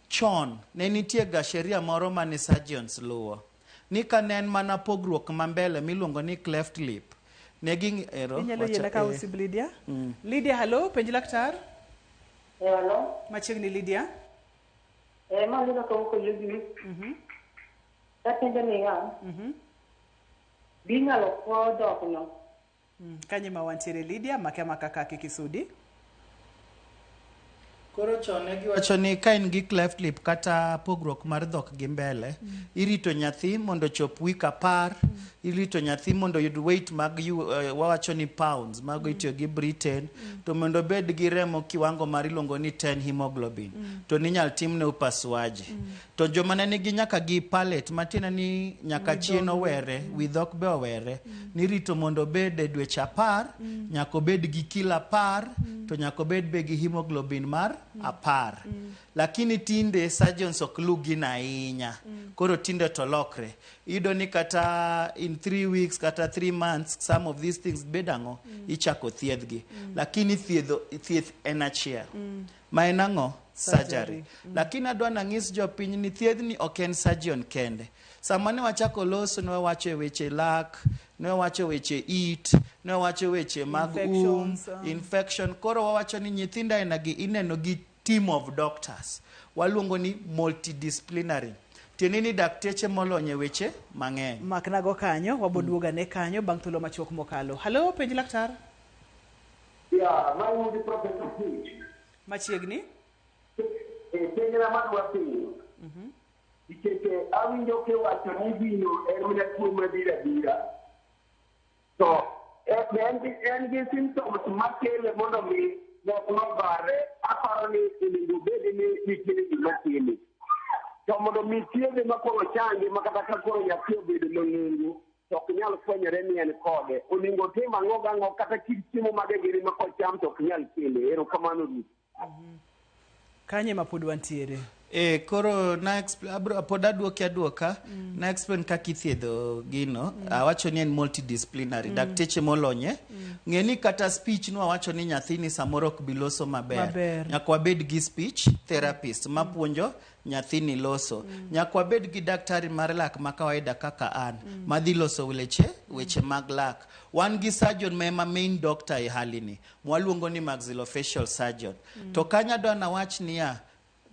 Chon ne nitie ga sheria moro mane surgeons luwo. Ni kanen mana pogruok mambele miluongo ni cleft lip. Negi ero. Inyalo yena ka usib Lydia. Lydia, halo, penji laktar. Halo. Machiegni Lydia. Ma lino ko yugi. Penjo ni nga. Binyalo ko dok no. Kanye ma wantiere Lydia, makema kaka kikisudi. Koro chone giwacho ni ka in gi cleft lip kata pogruok mar dhok gi mbele, irito nyathi mondo chop wik 10, irito nyathi mondo yud weight mag wawacho ni pounds, mago itiyo gi Britain, to mondo bed gi remo kiwango mar iluongo ni 10 hemoglobin, to ninyal timne upasuaji. To joma ne nigi nyaka gi palate, matina ni nyaka chien owere, wi dhok be owere, nirito mondo bed e dweche 10, nyaka bed gi kilo 10, to nyaka bed be gi hemoglobin mar 10. Lakini tinde surgeons ok lugi na ahinya. Koro tinde to lokre. Ido ni kata in 3 weeks kata 3 months some of these things bedango ichako thiedhgi. Lakini thieth en achiel. Ma en ang'o? Surgery. Lakini adwa nang'is jopiny ni thiedhni ok en surgeon kende. Sama ne wachako loso ne wawacho weche lak, ne wawacho weche it, ne wawacho weche mag infection. Koro wawacho ni nyithindo ainagi ineno gi team of doctors. Waluongo ni multidisciplinary. Tieni ni dakteche molonye weche mang'eny. Maknago kanyo, waboduoga ne kanyo bang' thuolo machuok mokalo. Halo, penji laktar. Ma di Professor H. Machiegni? Penjo na madwa pinyo. Ikeke awinjo ke wacho ni vino en mina tuo madira. So, en gi symptoms makele mondo mi Dhok mabare aparo ni onego bed ni nitie gima timi. To mondo mi thiedhe makoro changi makata ka koro nyathi obedo mang'ingo to ok nyal fwenyore ni en kode. Onego tim ang'o gang'o kata kit chiemo mage giri ma kocham to ok nyal kele. Erokamano Ruth. Kanye ma pod wantiere? Koro pod aduoka na explain kaka ithiedho gino. Awacho ni en multidisciplinary, dakteche molonye. Ng'eni kata speech no awacho ni nyathini samoro ok biloso maber. Nyaka wabed gi speech therapist mapuonjo nyathini loso. Nyaka wabed gi daktari mar lak ma kawaida kaka an madhi loso weche mag lak. Wan gi surgeon ma main doctor e halini mwaluongo ni maxillofacial surgeon. To kanya dona wach niya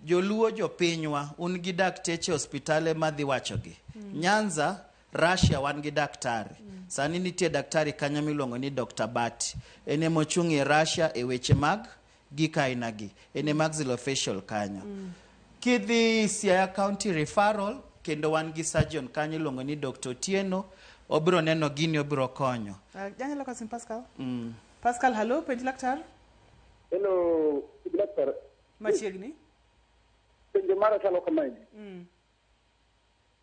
joluo jopinywa un gi dakteche hospitale madhi wachogi. Nyanza, Russia wan gi daktari. Sani nitie daktari kanya miluongo ni Dr. Bati. Ene mochung' e Russia e weche mag gika ainagi. Ene maxillofacial kanyo. Kidhi Siaya County referral kendo wan gi surgeon kanyo iluongo ni Dr. Tieno. Obiro neno gini obiro konyo. Janyalo kasim Pascal? Pascal, hello, penj laktar? Hello, laktar. Machiegni? Penjo mara chalo kamae.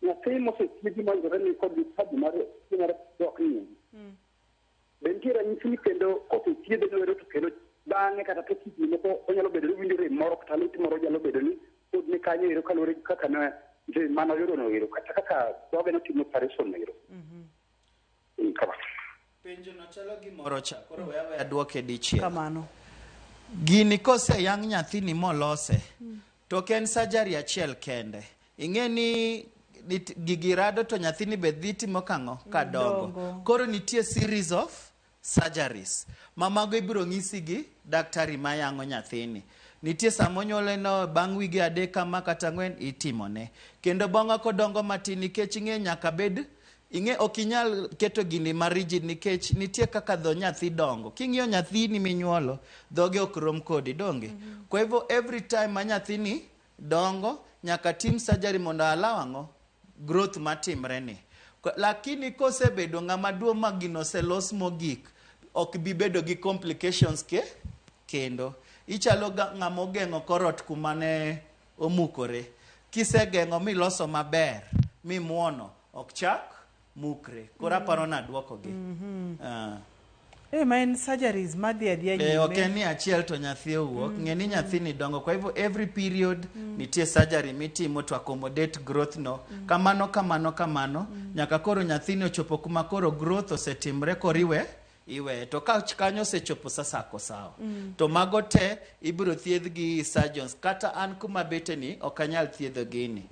Nyathi mosethiedhi manjore ni kod hadi mar dhok ni. Bentie ranyisi kendo kosethiedhe no to kendo bang'e kata to kiti moko onyalo bedo ni winjo rem moro kata lit moro nyalo bedo ni pod ni kanyo ero kalore kaka na je mano yoro no ero kata kaka dhoge no timo operation no ero. Penjo no chalo gimoro cha koro wewe aduoke dichiel. Kamano. Gini kose yang nyathini molose. To ken surgery achiel kende. Ing'eni gigirado to nyathini be dhi timo kang'o kadongo. Koro nitie series of surgeries. Mamago ibiro ng'isi gi daktari ma yango nyathini. Nitie samonyole no bang' wige 3 kama kata 4 itimone. Kendo bonga kodongo matin nikech ing'e nyaka bed okinyal keto gini ma rigid nikech nitie kaka dho nyathi dongo. King'iyo nyathini minyuolo, dhoge ok rom kodi donge. Kwa hivyo every time ma nyathini dongo, nyaka tim surgery mondo allow growth matimre ni. Lakini kosebedo ng'ama duo ma gino selos mogik, ok bi bedo gi complications kendo. Ichalo ng'ama ogeng'o korot kumane omukore. Kisegeng'o miloso maber, mimuono, ok chak mukre. Kora paro na duoko gi. Ma en surgeries madhi adhiya nyime. Ok ni achiel to nyathi owuok. Ng'eni nyathini dongo. Kwa hivyo every period nitie surgery mitimo to accommodate growth no. Kamano. Nyaka koro nyathini ochopo kuma koro growth osetimre koriwe. To ka kanyo osechopo sasa ako sawa. To mago te ibiro thiedh gi surgeons. Kata an kuma beteni ok anyal thiedho gini.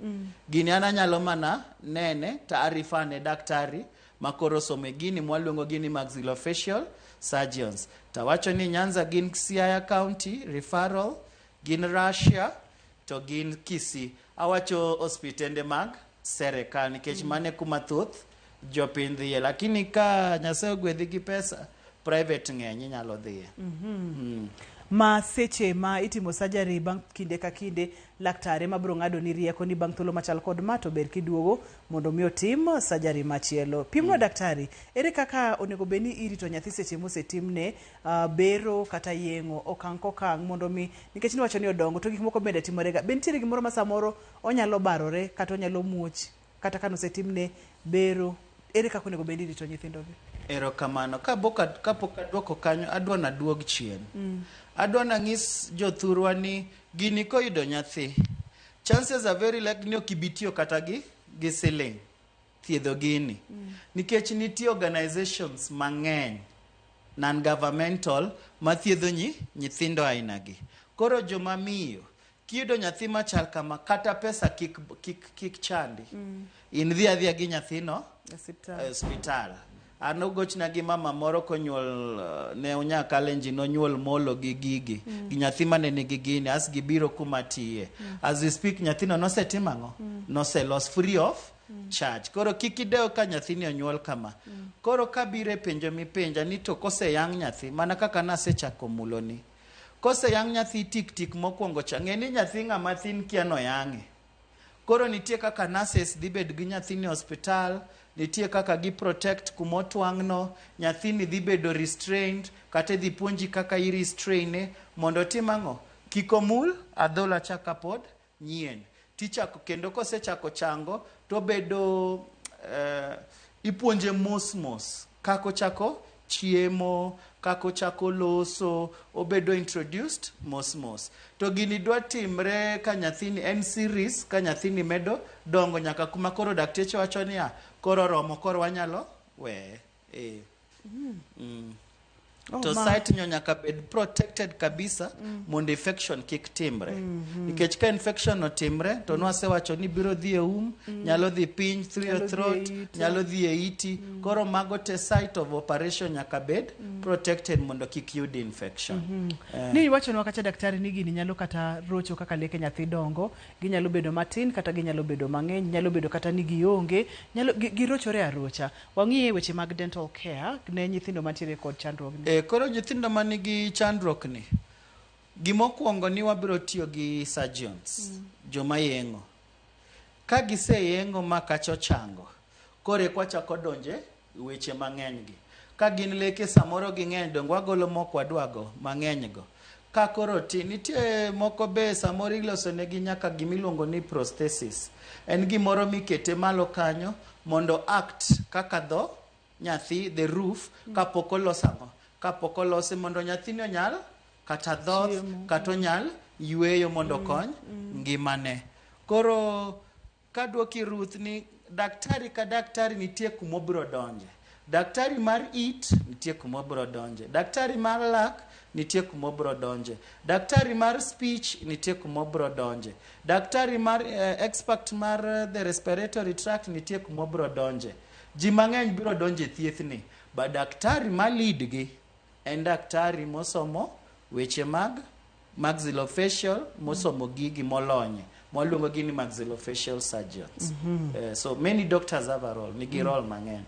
Gini an anyalo mana nene taarifa ne daktari makoro some gini mwaluongo gini maxillofacial surgeons. Tawacho ni Nyanza gin Siaya County referral, gin Russia to gin Kisii. Awacho hospitende mag serikal nikech mane kuma thoth jopiny dhiye. Lakini ka Nyasaye ogwedhi gi pesa, private ng'eny nyalo dhiye. Ma seche ma itimo surgery bang' kinde ka kinde, laktare mabiro ng'ado ni rieko ni bang' thuolo machal kod ma to ber kiduogo mondo mi otim surgery machielo. Pimno daktari, ere kaka onego bed ni irito nyathi seche mosetimne bero kata yeng'o okang' kokang' mondo mi nikech ni wacho ni odongo to gik moko bende timorega. Ben tiere gimoro ma samoro onyalo barore kata onyalo muoch kata kano setimne bero. Ere kaka onego bed ni irito nyithindo gi? Erokamano. Kapok aduoko kanyo adwa na duog chien. Adwa na ng'is jothurwa ni gini koyudo nyathi, chances are very likely ni okibitiyo kata gi siling thiedho gini. Nikech nitie organizations mang'eny non-governmental mathiedho nyithindo ainagi. Koro joma miyo kiyudo nyathi machal kama kata pesa kik chandi. In dhi adhiya gi nyathino hospital. An ogochna gi mama moro konyuol ne onya kalenji nonyuol molo gi gigi gi nyathi mane nigi gini as gibiro kuma tiye. As we speak nyathino nosetimang'o? Noselos free of charge. Koro kikideo ka nyathini onyuol kama. Koro kabire penjo mipenja ni to kose yang nyathi mana kaka nasechako muloni. Kose yang nyathi tik mokwongo cha ng'eni nyathi ng'ama thin kia no yang'e. Koro nitie kaka nurses dhi bed gi nyathini hospital nitie kaka gi protect kumotwang'no, nyathini dhi bedo restrained, kata dhi puonji kaka i restraine mondo tim ang'o, kik omul adhola chaka pod nyien. Tichako kendo kosechako chango to bedo ipuonje mos kako chako chiemo, kako chako loso, obedo introduced mos. To gini dwa timre ka nyathini en series, ka nyathini medo dongo nyaka kuma koro dakteche wacho niya koro romo, koro wanyalo we. To site nyo nyaka bed protected kabisa mondo infection kik timre. Nikech ka infection otimre to nwasewacho ni biro dhi e nyalo dhi piny through your throat, nyalo dhi e iti. Koro mago te site of operation nyaka bed protected mondo kik yud infection. Ni wacho nwa kata daktari ni gini nyalo kata rocho kaka leke nyathi dongo, ginyalo bedo matin kata ginyalo bedo mang'eny, nyalo bedo kata ni gionge, nyalo girochore arocha. Wang'iye weche mag dental care ne nyithindo mantiere kod chandruogni. Koro nyithindo manigi chandruok ni, gimokuongo ni wabiro tiyo gi surgeons, joma yeng'o. Ka gise yeng'o makacho chango, kore kwa chako donje weche mang'eny gi. Ka gin leke samoro gi ng'eny dongo wagolo moko wadwago mang'eny go. Ka koro nitie moko be samoro iloso negi nyaka gimiluongo ni prosthesis. En gimoro mikete malo kanyo mondo act kaka dho nyathi, the roof, kapok olosango. Kapok olose mondo nyathini onyal kata dhoth kata onyal yweyo mondo kony ngimane. Koro kadwoki Ruth ni daktari ka daktari nitie kumobiro donje. Daktari mar it nitie kumobiro donje. Daktari mar lak nitie kumobiro donje. Daktari mar speech nitie kumobiro donje. Daktari mar expert mar the respiratory tract nitie kumobiro donje. Ji mang'eny biro donje thiethni, ba daktari ma lead gi en daktari mosomo weche mag maxillofacial, mosomo gigi molonye, mwaluongo gi ni maxillofacial surgeons. So many doctors have a role, nigi role mang'eny.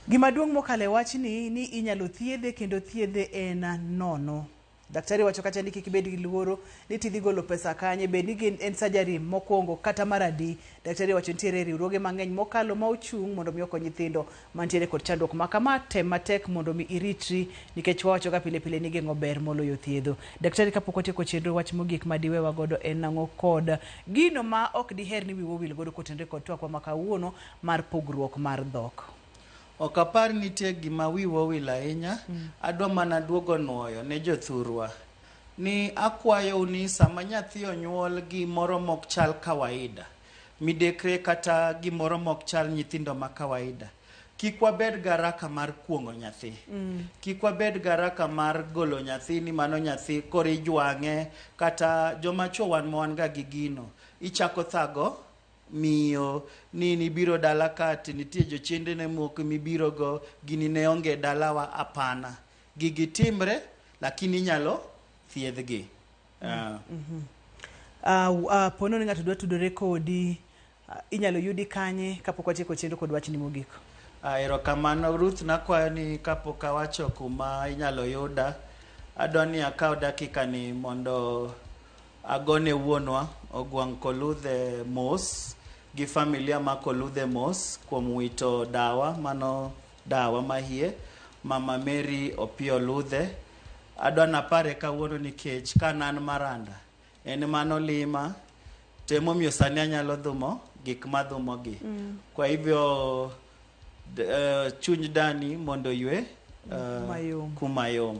Gima duong' mokale wachni ni inyalo thiedhe kendo thiedhe en nono. Daktari wacho kata ni kik bed gi luoro ni tidhi golo pesa kanye, bed ni en surgery mokwongo kata maradi. Daktari wacho nitiere riwruoge mang'eny mokalo ma ochung' mondo mi okony nyithindo mantiere kod chandruok ma kama, tem matek mondo mi iritri, nikech wacho ka pile pile ni geng'o ber moloyo thiedho. Daktari kapok otieko chenro, wach mogik ma diwewa godo en nang'o kod gino ma ok diher ni wiwa wil godo kotenre kod twakwa ma kawuono mar pogruok mar dhok. Ok apar nitie gima wiwa wil ahinya. Adwa mana duogo nuoyo ne jothurwa ni akwayo ni sama nyathi onyuol gimoro mok chal kawaida, midekre kata gimoro mok chal nyithindo ma kawaida, kik wabed garaka mar kuongo nyathi. Kik wabed garaka mar golo nyathi ni mano nyathi koro ijwang'e, kata joma chwo wan ma wan ga gi gino ichako thago miyo ni biro dala kati nitie jochiende ne moko mibiro go gini ne onge dalawa. Apana, gigi timre lakini nyalo thiedhgi. Pono ni ng'ato dwa tudore kodi, inyalo yudi kanye kapok watieko chenro kod wachni mogik? Erokamano Ruth, nakwayo ni kapok awacho kuma inyalo yuda, adwa ni akaw dakika ni mondo agone wuonwa Ogwang' Koludhe mos gi familia ma Koludhe mos kuom wito dawa, mano dawa mahie, Mama Mary Opio Ludhe. Adwa napare kawuono nikech kanan maranda en mano lima temo miyo sani anyalo dhumo gik madhumo gi. Kwa hivyo chuny dani mondo ywe kumayom.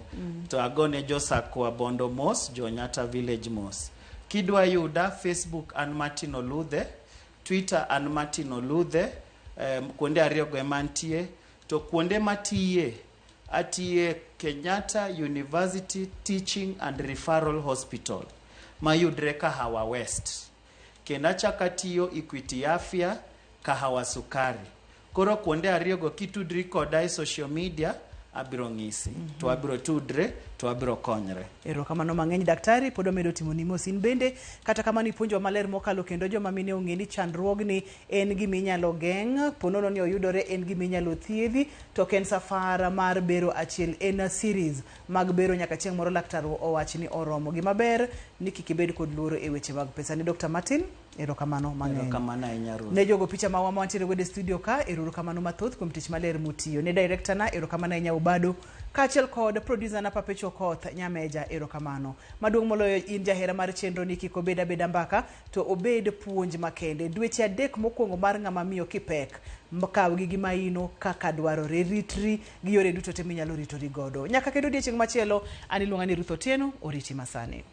To agone josakwa Bondo mos, Jonyata village mos. Kidwa yuda Facebook an Martin Oludhe, Twitter an Martin Oludhe, kuonde ariyogo emantie. To kuonde matiye atiye Kenyatta University Teaching and Referral Hospital mayudre Kahawa West. Kenda chaka tiyo Equity Afya Kahawa Sukari. Koro kuonde ariyogo kitudri koda social media abiro ng'isi. To abiro tudre to abiro konyre. Erokamano mang'eny daktari, pod omedo timo ni mosin bende kata kamano ipuonjo maler mokalo kendo joma mine ong'e ni chandruogni en gima inyalo geng', ponono ni oyudore en gima inyalo thiedhi, to ok en safar mar bero achiel, en series mag bero nyaka chieng' moro laktar owach ni oromo. Gima ber ni kik ibed kod luoro e weche mag pesa. Ni Dr. Martin, erokamano mang'eny. Erokamano ahinya Ruth. Ne jogo picha ma wantiere godo e studio ka, erokamano mathoth kuom tich maler mutiyo. Ne director na, erokamano ahinya Ubado, kaachiel kod producer na Papecho Koth Nyameja, erokamano. Maduong' moloyo in jahera mar chenro ni kik obed abeda mbaka, to obed puonj makende. Dweche 3 mokwongo mar ng'ama miyo kipek, mbakawgi gi maino kaka dwarore, ritri gi yore duto te minyalo ritori godo. Nyaka kendo odiechieng' machielo, an iluonga ni Ruth Otieno, oriti masani.